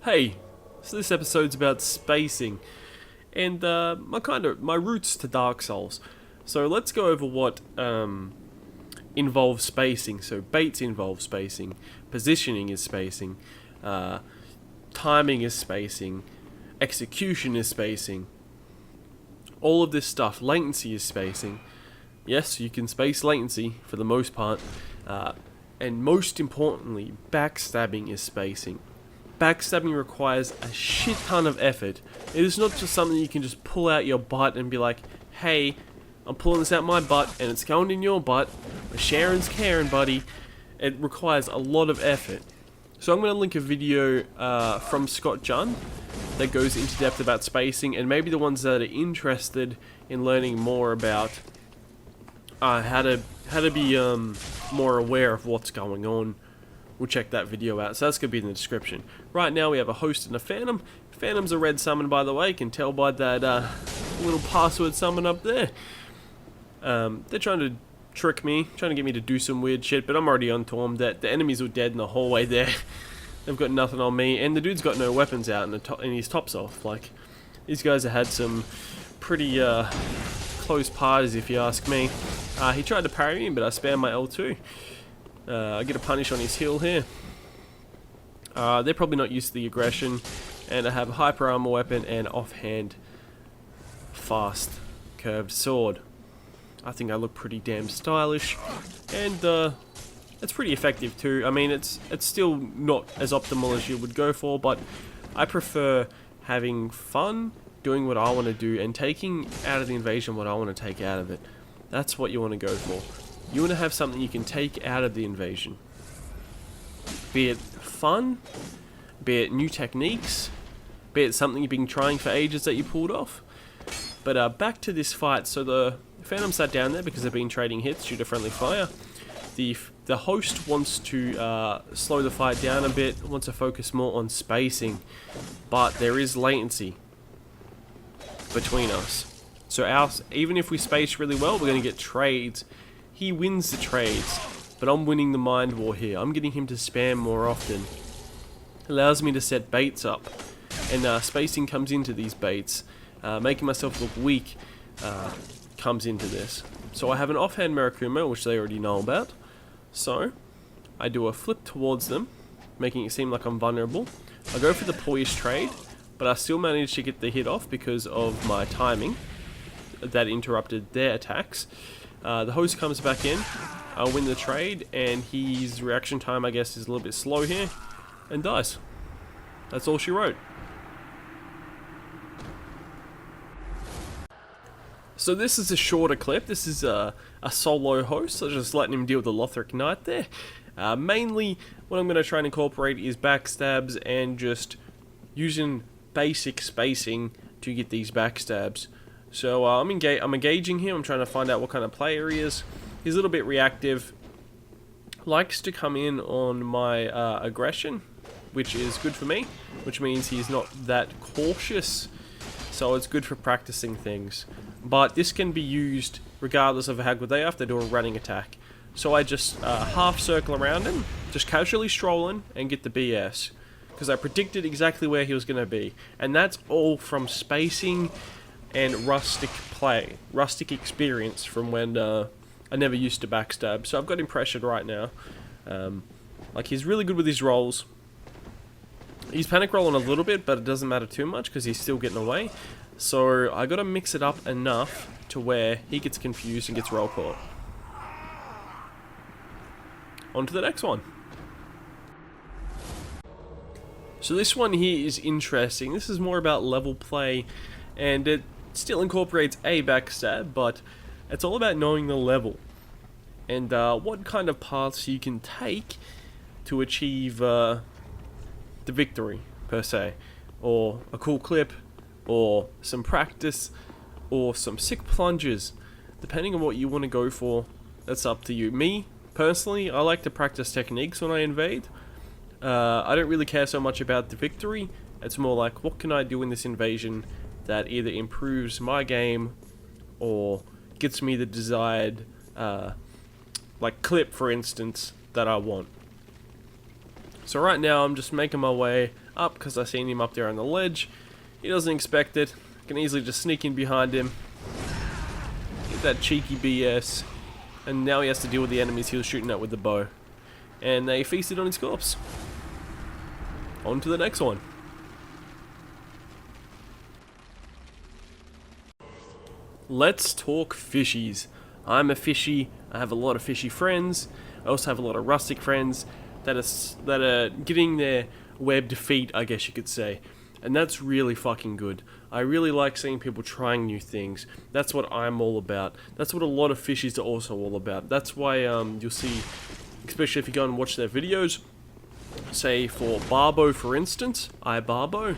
Hey, so this episode's about spacing and my roots to Dark Souls. So let's go over what involves spacing. So baits involve spacing, positioning is spacing, timing is spacing, execution is spacing. All of this stuff, latency is spacing. Yes, you can space latency for the most part, and most importantly, backstabbing is spacing. Backstabbing requires a shit ton of effort. It is not just something you can just pull out your butt and be like, hey, I'm pulling this out my butt and it's going in your butt. Sharon's caring, buddy. It requires a lot of effort. So I'm going to link a video from Scott Junn that goes into depth about spacing, and maybe the ones that are interested in learning more about how to be more aware of what's going on. We'll check that video out, so that's going to be in the description. Right now we have a host and a phantom. Phantom's a red summon, by the way. You can tell by that little password summon up there. They're trying to trick me, trying to get me to do some weird shit, but I'm already onto them. The enemies were dead in the hallway there. They've got nothing on me, and the dude's got no weapons out, and his top's off. Like, these guys have had some pretty close parties, if you ask me. He tried to parry me, but I spammed my L2. I get a punish on his heal here. They're probably not used to the aggression, and I have a hyper armor weapon and offhand fast curved sword. I think I look pretty damn stylish, and it's pretty effective too. I mean, it's still not as optimal as you would go for, but I prefer having fun, doing what I want to do, and taking out of the invasion what I want to take out of it. That's what you want to go for. You want to have something you can take out of the invasion. Be it fun, be it new techniques, be it something you've been trying for ages that you pulled off. But back to this fight. So the Phantom sat down there because they've been trading hits due to friendly fire. The host wants to slow the fight down a bit, wants to focus more on spacing, but there is latency between us. So even if we space really well, we're going to get trades. He wins the trades, but I'm winning the mind war here. I'm getting him to spam more often. Allows me to set baits up, and spacing comes into these baits. Making myself look weak comes into this. So I have an offhand Mirakumo, which they already know about. So I do a flip towards them, making it seem like I'm vulnerable. I go for the poise trade, but I still manage to get the hit off because of my timing that interrupted their attacks. The host comes back in, I win the trade, and his reaction time, I guess, is a little bit slow here, and dies. That's all she wrote. So this is a shorter clip. This is a solo host, so just letting him deal with the Lothric Knight there. Mainly, what I'm going to try and incorporate is backstabs and just using basic spacing to get these backstabs. So I'm engaging him. I'm trying to find out what kind of player he is. He's a little bit reactive. Likes to come in on my aggression, which is good for me, which means he's not that cautious. So it's good for practicing things. But this can be used regardless of how good they are if they do a running attack. So I just half circle around him, just casually strolling and get the BS. Because I predicted exactly where he was going to be. And that's all from spacing and rustic play, rustic experience from when I never used to backstab. So I've got him pressured right now. Like, he's really good with his rolls. He's panic rolling a little bit, but it doesn't matter too much because he's still getting away. So I got to mix it up enough to where he gets confused and gets roll caught. On to the next one. So this one here is interesting. This is more about level play, and it still incorporates a backstab, but it's all about knowing the level and what kind of paths you can take to achieve the victory, per se, or a cool clip, or some practice, or some sick plunges. Depending on what you want to go for, that's up to you. Me, personally, I like to practice techniques when I invade. I don't really care so much about the victory. It's more like, what can I do in this invasion that either improves my game or gets me the desired like clip, for instance, that I want. So right now I'm just making my way up because I seen him up there on the ledge. He doesn't expect it. I can easily just sneak in behind him. Get that cheeky BS. And now he has to deal with the enemies he was shooting at with the bow. And they feasted on his corpse. On to the next one. Let's talk fishies. I'm a fishy. I have a lot of fishy friends. I also have a lot of rustic friends that are getting their webbed feet, I guess you could say. And that's really fucking good. I really like seeing people trying new things. That's what I'm all about. That's what a lot of fishies are also all about. That's why you'll see, especially if you go and watch their videos, say for Barbo for instance, iBarbo,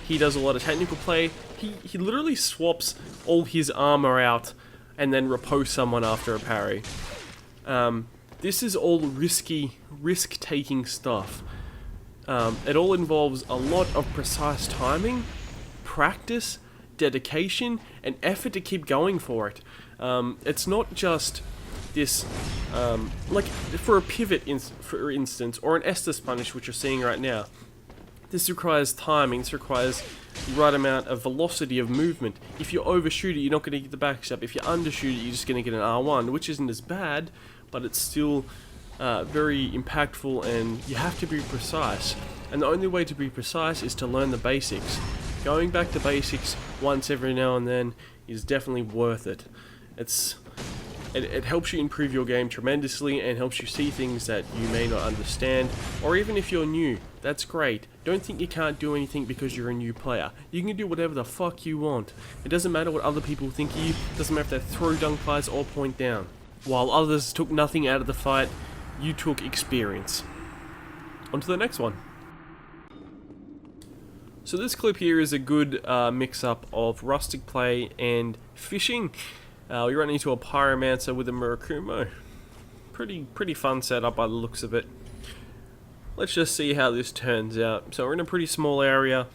he does a lot of technical play. He literally swaps all his armor out and then riposte someone after a parry. This is all risk-taking stuff. It all involves a lot of precise timing, practice, dedication, and effort to keep going for it. It's not just this, like for a pivot, for instance, or an Estus punish, which you're seeing right now. This requires timing, this requires the right amount of velocity of movement. If you overshoot it, you're not going to get the backstab. If you undershoot it, you're just going to get an R1, which isn't as bad, but it's still very impactful, and you have to be precise. And the only way to be precise is to learn the basics. Going back to basics once every now and then is definitely worth it. It helps you improve your game tremendously and helps you see things that you may not understand, or even if you're new, that's great. Don't think you can't do anything because you're a new player. You can do whatever the fuck you want. It doesn't matter what other people think of you, it doesn't matter if they throw dunk fires or point down. While others took nothing out of the fight, you took experience. On to the next one. So this clip here is a good mix-up of rustic play and fishing. We run into a Pyromancer with a Murakumo. Pretty fun setup by the looks of it. Let's just see how this turns out. So we're in a pretty small area.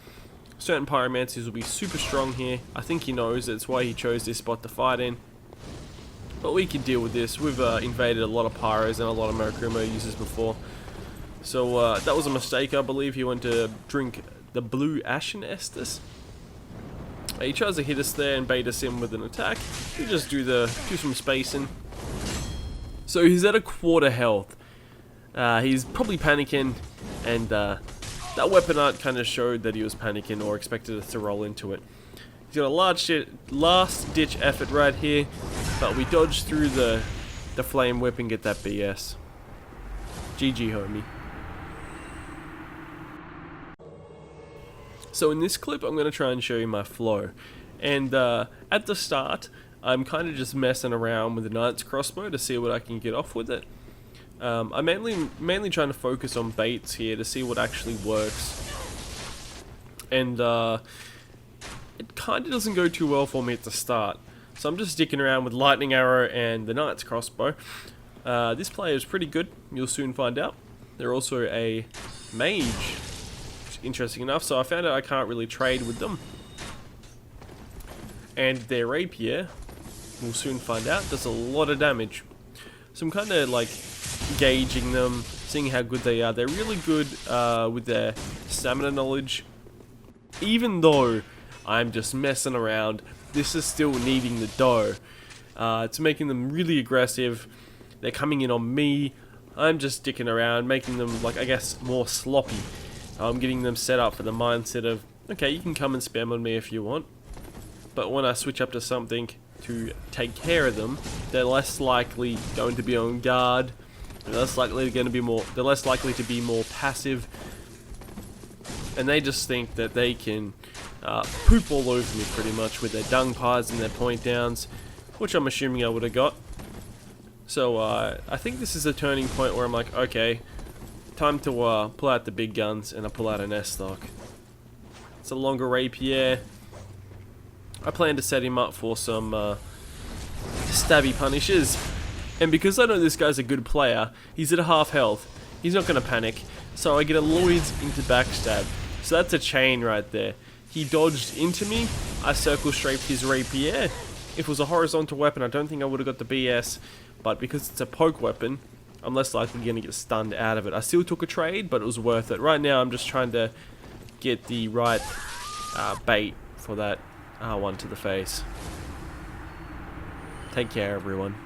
Certain Pyromancers will be super strong here. I think he knows that's why he chose this spot to fight in. But we can deal with this. We've invaded a lot of Pyros and a lot of Murakumo users before. So that was a mistake, I believe. He went to drink the blue Ashen Estus. He tries to hit us there and bait us in with an attack. We just do some spacing. So he's at a quarter health. He's probably panicking, and that weapon art kind of showed that he was panicking or expected us to roll into it. He's got a last ditch effort right here, but we dodge through the flame whip and get that BS. GG, homie. So in this clip, I'm going to try and show you my flow. And at the start, I'm kind of just messing around with the Knight's Crossbow to see what I can get off with it. I'm mainly trying to focus on baits here to see what actually works. And it kind of doesn't go too well for me at the start. So I'm just sticking around with Lightning Arrow and the Knight's Crossbow. This player is pretty good, you'll soon find out. They're also a mage. Interesting enough, so I found out I can't really trade with them. And their rapier, we'll soon find out, does a lot of damage. So I'm kind of like gauging them, seeing how good they are. They're really good with their stamina knowledge. Even though I'm just messing around, this is still needing the dough. It's making them really aggressive. They're coming in on me. I'm just sticking around, making them, like, I guess, more sloppy. I'm getting them set up for the mindset of, okay, you can come and spam on me if you want, but when I switch up to something to take care of them, they're less likely going to be on guard. They're less likely to be more passive, and they just think that they can poop all over me pretty much with their dung pies and their point downs, which I'm assuming I would have got. So I think this is a turning point where I'm like, okay, time to pull out the big guns, and I pull out an S-Stock. It's a longer rapier. I plan to set him up for some stabby punishes. And because I know this guy's a good player, he's at a half health. He's not going to panic. So I get a Lloyd's into backstab. So that's a chain right there. He dodged into me. I circle strafed his rapier. If it was a horizontal weapon, I don't think I would have got the BS. But because it's a poke weapon, I'm less likely going to get stunned out of it. I still took a trade, but it was worth it. Right now, I'm just trying to get the right bait for that R1 to the face. Take care, everyone.